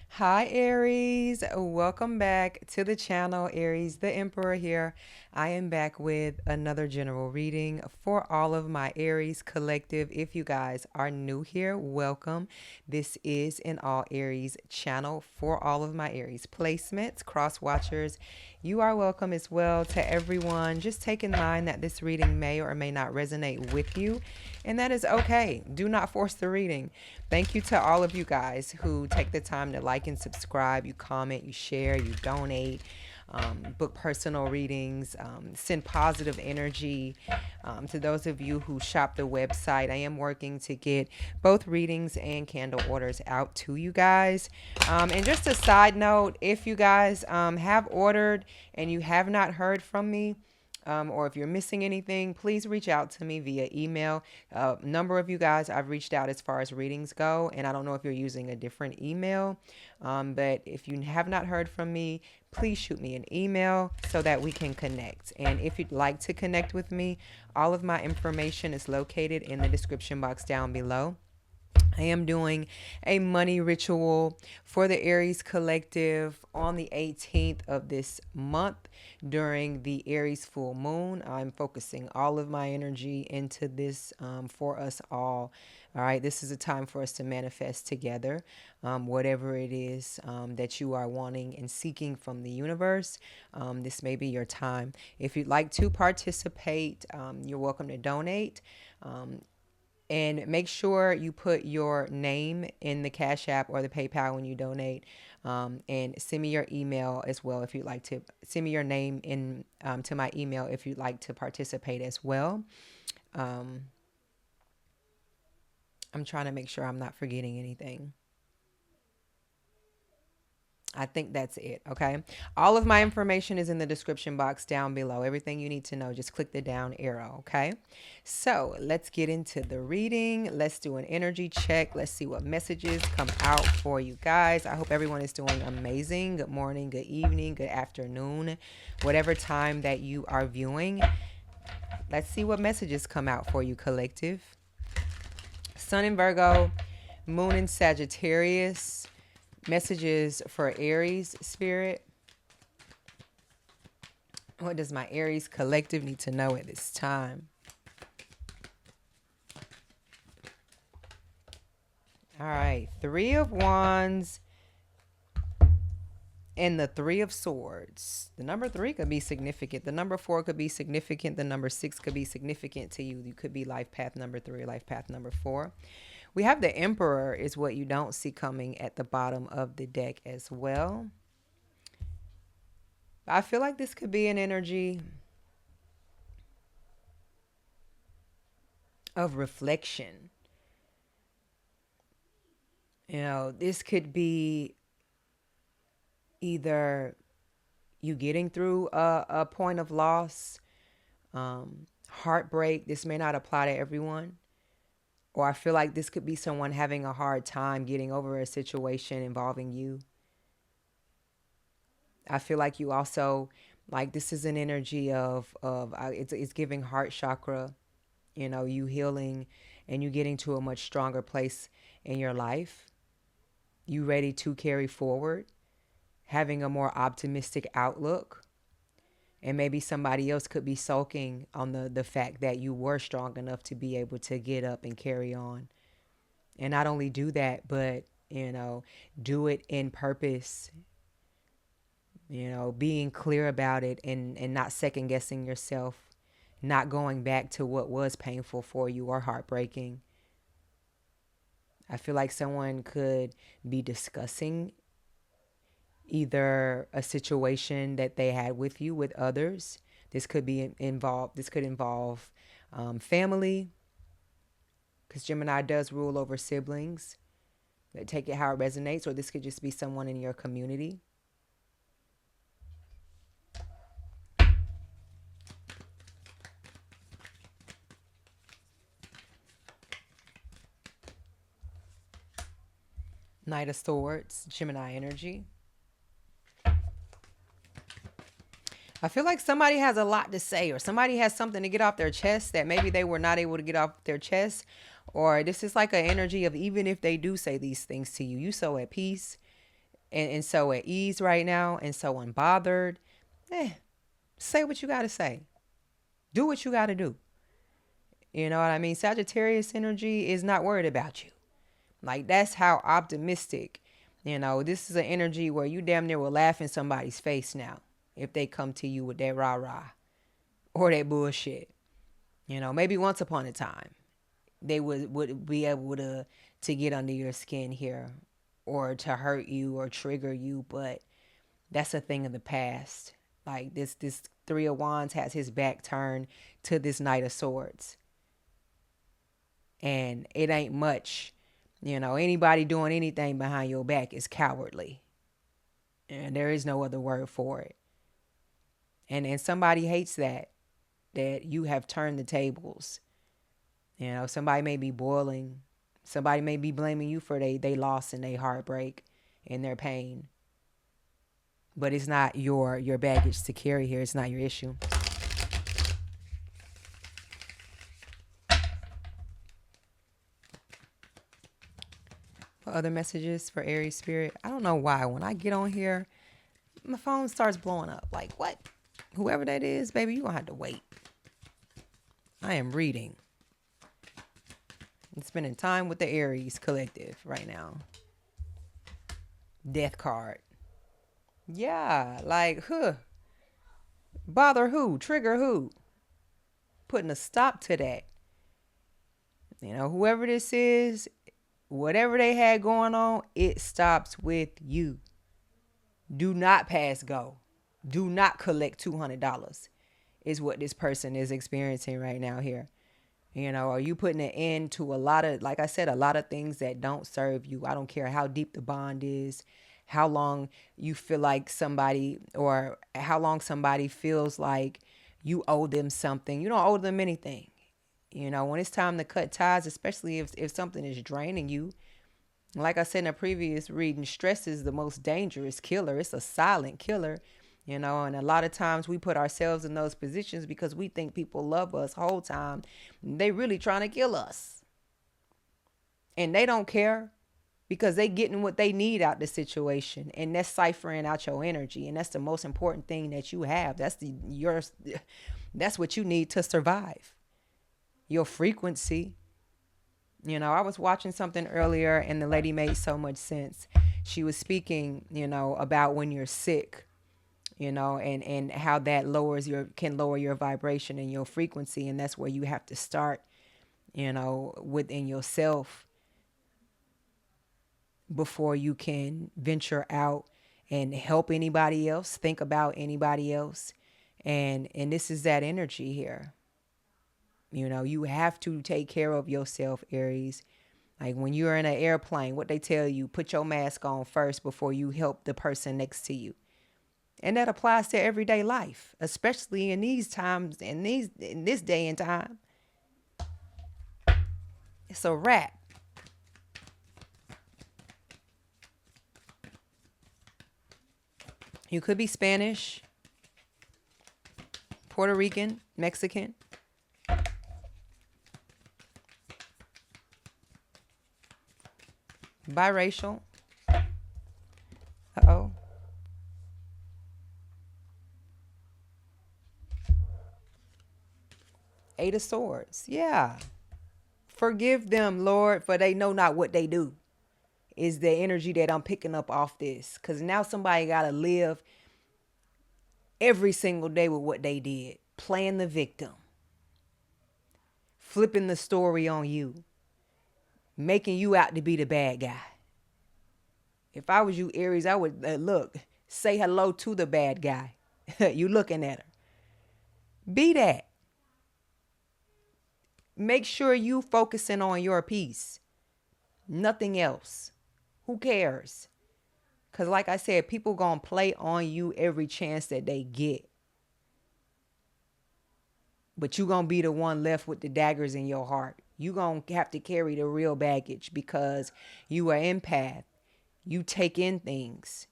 Hi, Aries. Welcome back to the channel. Aries, the Emperor here. I am back with another general reading for all of my Aries collective. If you guys are new here, welcome. This is an all Aries channel for all of my Aries placements, cross watchers. You are welcome as well to everyone. Just take in mind that this reading may or may not resonate with you, and that is okay. Do not force the reading. Thank you to all of you guys who take the time to like and subscribe. You comment, you share, you donate, book personal readings, send positive energy. To those of you who shop the website, I am working to get both readings and candle orders out to you guys. And just a side note, if you guys have ordered and you have not heard from me, or if you're missing anything, please reach out to me via email. Number of you guys I've reached out as far as readings go, and I don't know if you're using a different email, but if you have not heard from me, please shoot me an email so that we can connect. And if you'd like to connect with me, all of my information is located in the description box down below. I am doing a money ritual for the Aries collective on the 18th of this month during the Aries full moon. I'm focusing all of my energy into this for us all. All right, this is a time for us to manifest together whatever it is that you are wanting and seeking from the universe. This may be your time. If you'd like to participate, you're welcome to donate. And make sure you put your name in the Cash App or the PayPal when you donate. And send me your email as well if you'd like to. Send me your name in to my email if you'd like to participate as well. I'm trying to make sure I'm not forgetting anything. I think that's it. Okay. All of my information is in the description box down below. Everything you need to know, just click the down arrow. Okay. So let's get into the reading. Let's do an energy check. Let's see what messages come out for you guys. I hope everyone is doing amazing. Good morning, good evening, good afternoon, whatever time that you are viewing. Let's see what messages come out for you, collective. Sun in Virgo, Moon in Sagittarius. Messages for Aries spirit. What does my Aries collective need to know at this time? All right. Three of Wands and the Three of Swords. The number 3 could be significant. The number 4 could be significant. The number 6 could be significant to you. You could be life path number 3 or life path number 4. We have the Emperor is what you don't see coming at the bottom of the deck as well. I feel like this could be an energy of reflection. You know, this could be either you getting through a point of loss, heartbreak. This may not apply to everyone. Or I feel like this could be someone having a hard time getting over a situation involving you. I feel like you also, like this is an energy of it's giving heart chakra, you know, you healing and you getting to a much stronger place in your life. You ready to carry forward, having a more optimistic outlook. And maybe somebody else could be sulking on the fact that you were strong enough to be able to get up and carry on. And not only do that, but, you know, do it in purpose, you know, being clear about it and not second guessing yourself, not going back to what was painful for you or heartbreaking. I feel like someone could be discussing either a situation that they had with you with others. This could be involved. This could involve family, because Gemini does rule over siblings. Take it how it resonates, or this could just be someone in your community. Knight of Swords, Gemini energy. I feel like somebody has a lot to say, or somebody has something to get off their chest that maybe they were not able to get off their chest. Or this is like an energy of even if they do say these things to you, you so at peace. and so at ease right now and so unbothered, say what you got to say. Do what you got to do. You know what I mean? Sagittarius energy is not worried about you. Like, that's how optimistic, this is an energy where you damn near will laugh in somebody's face now if they come to you with that rah-rah or that bullshit. Maybe once upon a time they would be able to get under your skin here or to hurt you or trigger you, but that's a thing of the past. Like, this Three of Wands has his back turned to this Knight of Swords. And it ain't much. Anybody doing anything behind your back is cowardly. And there is no other word for it. And somebody hates that you have turned the tables. Somebody may be boiling. Somebody may be blaming you for they loss and they heartbreak and their pain. But it's not your baggage to carry here. It's not your issue. Other messages for Aries spirit. I don't know why when I get on here, my phone starts blowing up. Like, what? Whoever that is, baby, you gonna have to wait. I am reading and spending time with the Aries collective right now. Death card. Yeah, like, bother who? Trigger who? Putting a stop to that. Whoever this is, whatever they had going on, it stops with you. Do not pass go. Do not collect $200 is what this person is experiencing right now here. Are you putting an end to a lot of, like I said, a lot of things that don't serve you? I don't care how deep the bond is, how long you feel like somebody, or how long somebody feels like you owe them something. You don't owe them anything. When it's time to cut ties, especially if something is draining you, like I said in a previous reading, stress is the most dangerous killer. It's a silent killer, and a lot of times we put ourselves in those positions because we think people love us whole time. They really trying to kill us. And they don't care because they getting what they need out the situation, and that's ciphering out your energy. And that's the most important thing that you have. That's what you need to survive. Your frequency. I was watching something earlier and the lady made so much sense. She was speaking, about when you're sick, and how that can lower your vibration and your frequency. And that's where you have to start, within yourself before you can venture out and help anybody else, think about anybody else. And this is that energy here. You have to take care of yourself, Aries. Like when you're in an airplane, what they tell you, put your mask on first before you help the person next to you. And that applies to everyday life, especially in these times, in this day and time. It's a wrap. You could be Spanish, Puerto Rican, Mexican. Biracial. Uh-oh. Eight of Swords. Yeah. Forgive them, Lord, for they know not what they do. Is the energy that I'm picking up off this. Because now somebody got to live every single day with what they did. Playing the victim. Flipping the story on you. Making you out to be the bad guy. If I was you, Aries, I would say hello to the bad guy. You looking at her. Be that. Make sure you focusing on your peace. Nothing else. Who cares? Because like I said, people going to play on you every chance that they get. But you going to be the one left with the daggers in your heart. You going to have to carry the real baggage because you are empath. You take in things.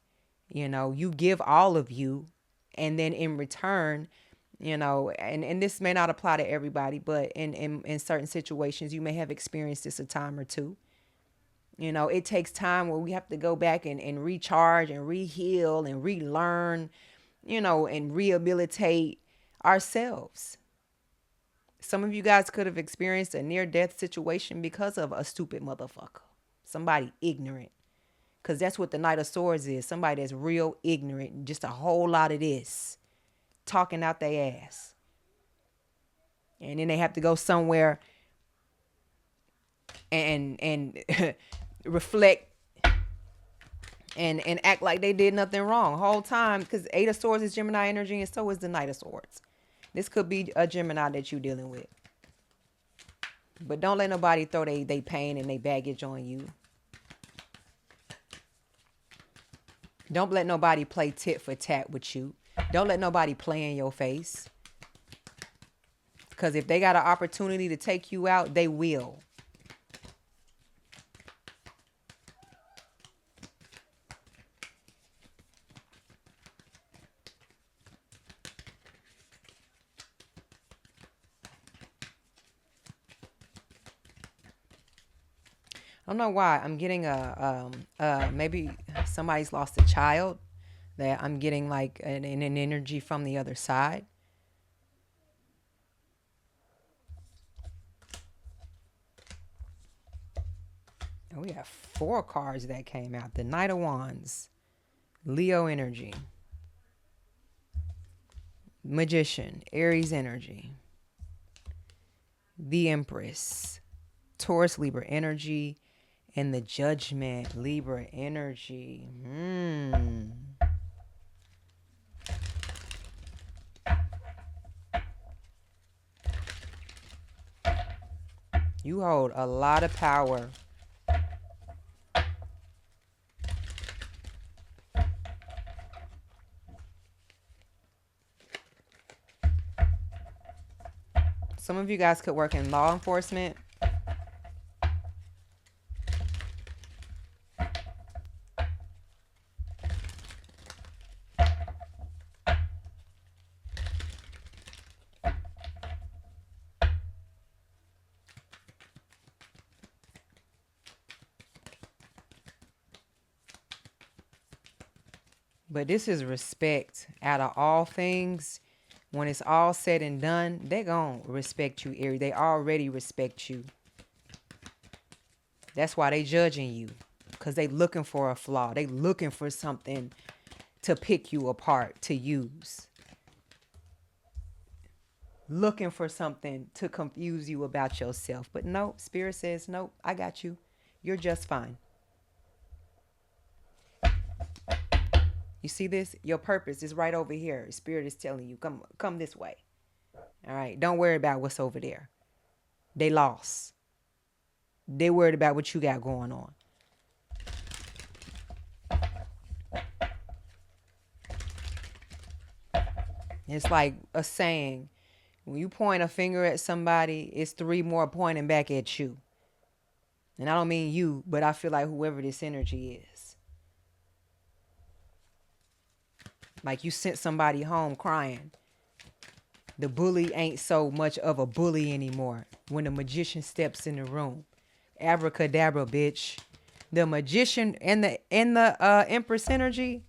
You give all of you. And then in return, and this may not apply to everybody, but in certain situations, you may have experienced this a time or two. You know, it takes time where we have to go back and recharge and re-heal and relearn, you know, and rehabilitate ourselves. Some of you guys could have experienced a near-death situation because of a stupid motherfucker. Somebody ignorant. Because that's what the Knight of Swords is. Somebody that's real ignorant. Just a whole lot of this. Talking out their ass. And then they have to go somewhere and reflect and act like they did nothing wrong whole time, because Eight of Swords is Gemini energy, and so is the Knight of Swords. This could be a Gemini that you're dealing with. But don't let nobody throw they pain and they baggage on you. Don't let nobody play tit for tat with you. Don't let nobody play in your face. Because if they got an opportunity to take you out, they will. I don't know why I'm getting maybe somebody's lost a child, that I'm getting like an energy from the other side. And we have 4 cards that came out. The Knight of Wands, Leo energy, Magician, Aries energy, the Empress, Taurus, Libra energy, and the Judgment, Libra energy. You hold a lot of power. Some of you guys could work in law enforcement. But this is respect. Out of all things, when it's all said and done, they're going to respect you, Aries. They already respect you. That's why they judging you. Because they looking for a flaw. They looking for something to pick you apart, to use. Looking for something to confuse you about yourself. But no, Spirit says, nope, I got you. You're just fine. You see this? Your purpose is right over here. Spirit is telling you, come this way. All right. Don't worry about what's over there. They lost. They worried about what you got going on. It's like a saying. When you point a finger at somebody, it's 3 more pointing back at you. And I don't mean you, but I feel like whoever this energy is. Like you sent somebody home crying. The bully ain't so much of a bully anymore when the magician steps in the room. Abracadabra, bitch. The magician and the Empress energy.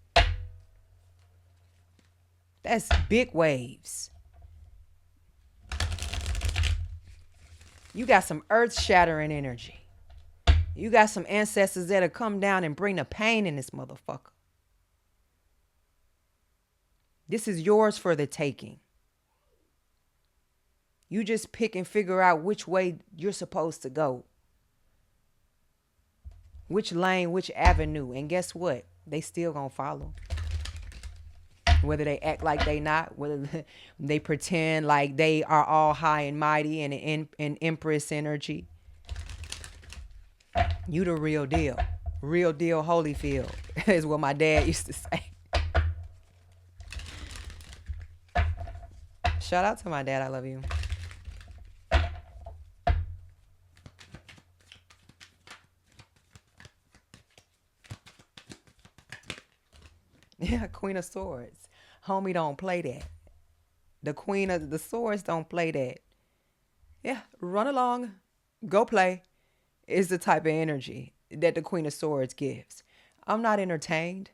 That's big waves. You got some earth-shattering energy. You got some ancestors that'll come down and bring the pain in this motherfucker. This is yours for the taking. You just pick and figure out which way you're supposed to go. Which lane, which avenue. And guess what? They still gonna follow. Whether they act like they not, whether they pretend like they are all high and mighty and an Empress energy. You the real deal. Real deal Holyfield is what my dad used to say. Shout out to my dad. I love you. Yeah, Queen of Swords. Homie don't play that. The Queen of the Swords don't play that. Yeah, run along. Go play. Is the type of energy. that the Queen of Swords gives. I'm not entertained.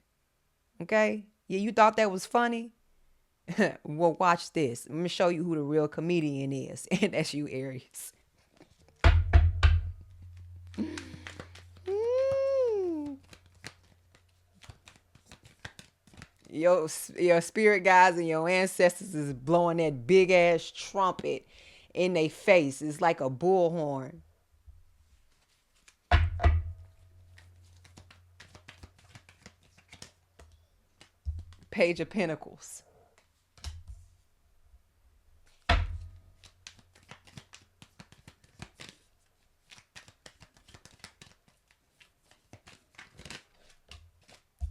Okay? Yeah, you thought that was funny? Well, watch this. I'm going to show you who the real comedian is. And that's you, Aries. Your spirit guides and your ancestors is blowing that big ass trumpet in their face. It's like a bullhorn. Page of Pentacles.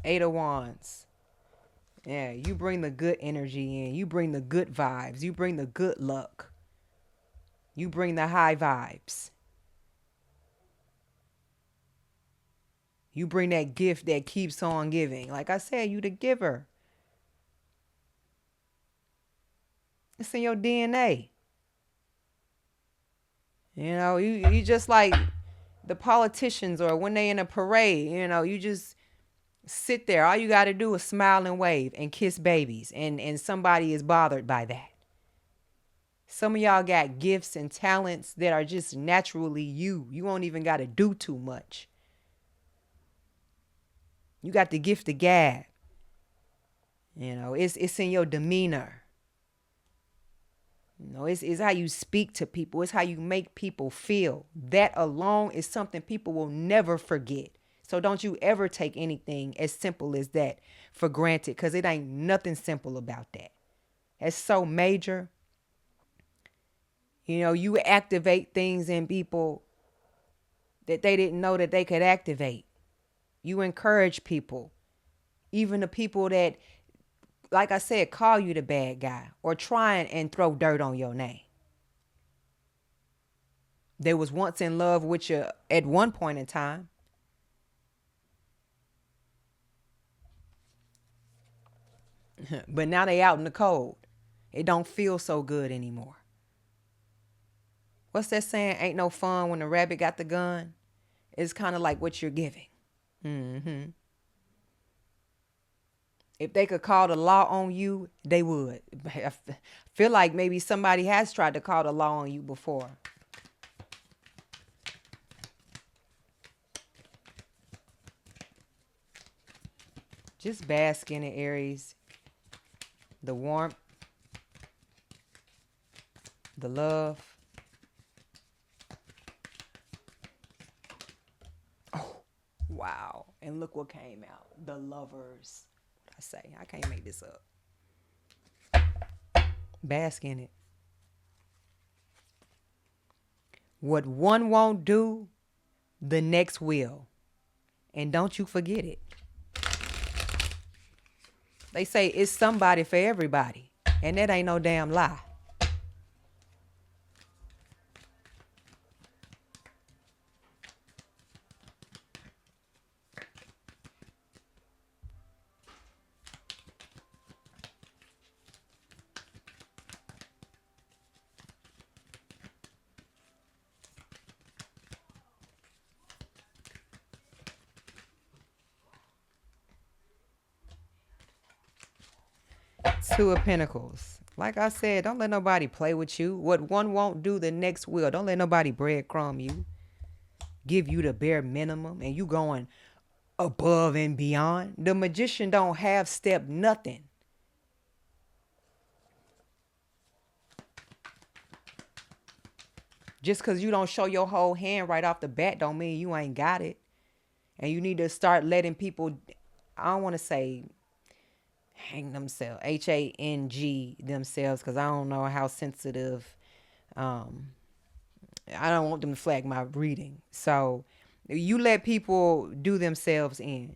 Eight of Wands. Yeah, you bring the good energy in. You bring the good vibes. You bring the good luck. You bring the high vibes. You bring that gift that keeps on giving. Like I said, you the giver. It's in your DNA. You know, you just like the politicians, or when they in a parade, you know, you just sit there. All you got to do is smile and wave and kiss babies. And somebody is bothered by that. Some of y'all got gifts and talents that are just naturally you. You won't even got to do too much. You got the gift of gab. You know, it's in your demeanor. You know, it's how you speak to people. It's how you make people feel. That alone is something people will never forget. So don't you ever take anything as simple as that for granted, because it ain't nothing simple about that. It's so major. You know, you activate things in people that they didn't know that they could activate. You encourage people, even the people that, like I said, call you the bad guy or trying and throw dirt on your name. They was once in love with you at one point in time. But now they out in the cold. It don't feel so good anymore. What's that saying? Ain't no fun when the rabbit got the gun. It's kind of like what you're giving. If they could call the law on you, they would. I feel like maybe somebody has tried to call the law on you before. Just bask in it, Aries. The warmth, the love. Oh, wow. And look what came out. The Lovers. What I say? I can't make this up. Bask in it. What one won't do, the next will. And don't you forget it. They say it's somebody for everybody. And that ain't no damn lie. Two of Pentacles. Like I said, don't let nobody play with you. What one won't do, the next will. Don't let nobody breadcrumb you. Give you the bare minimum and you going above and beyond. The Magician don't half step nothing. Just because you don't show your whole hand right off the bat don't mean you ain't got it. And you need to start letting people, I don't want to say hang themselves, H-A-N-G themselves, because I don't know how sensitive, I don't want them to flag my reading. So you let people do themselves in.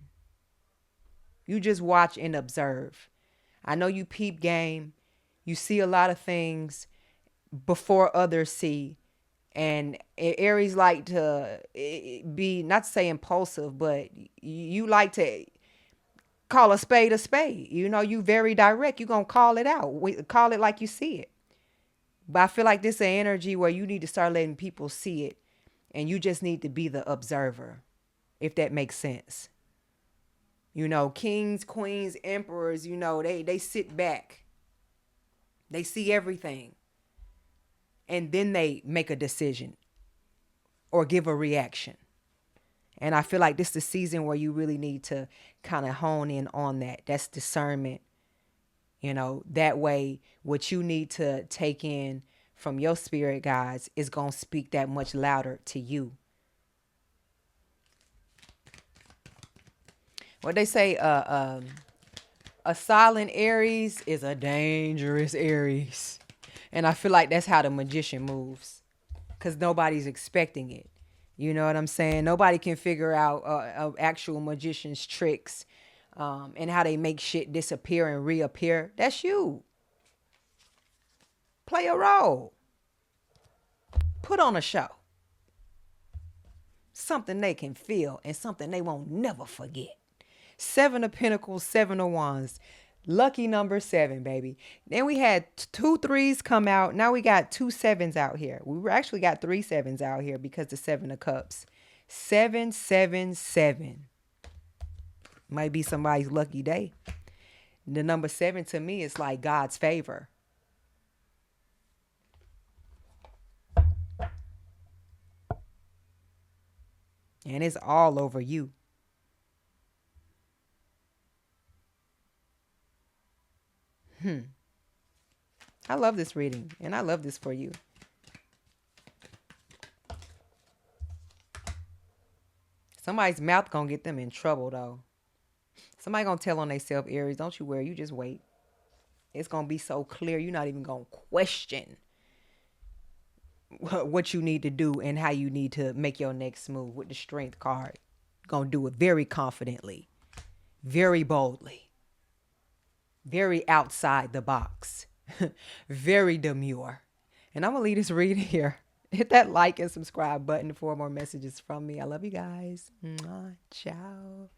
You just watch and observe. I know you peep game. You see a lot of things before others see. And Aries like to be, not to say impulsive, but you like to call a spade a spade. You know, you very direct. You're going to call it out. Call it like you see it. But I feel like this is an energy where you need to start letting people see it. And you just need to be the observer. if that makes sense. You know, kings, queens, emperors, you know, they sit back. They see everything. And then they make a decision or give a reaction. And I feel like this is the season where you really need to kind of hone in on that. That's discernment. You know, that way what you need to take in from your spirit guides is going to speak that much louder to you. What they say, a silent Aries is a dangerous Aries. And I feel like that's how the magician moves, because nobody's expecting it. You know what I'm saying? Nobody can figure out actual magician's tricks and how they make shit disappear and reappear. That's you. Play a role. Put on a show. Something they can feel and something they won't never forget. 7 of Pentacles, 7 of Wands. Lucky number 7, baby. Then we had 2 3s come out. Now we got 2 7s out here. We actually got 3 7s out here because the 7 of Cups. 7 7 7. Might be somebody's lucky day. The number 7 to me is like God's favor. And it's all over you. I love this reading, and I love this for you. Somebody's mouth gonna get them in trouble, though. Somebody gonna tell on themselves, Aries, don't you worry, you just wait. It's gonna be so clear, you're not even gonna question what you need to do and how you need to make your next move with the Strength card. Gonna do it very confidently, very boldly, very outside the box, very demure. And I'm gonna leave this reading here. Hit that like and subscribe button for more messages from me. I love you guys. Mwah. Ciao.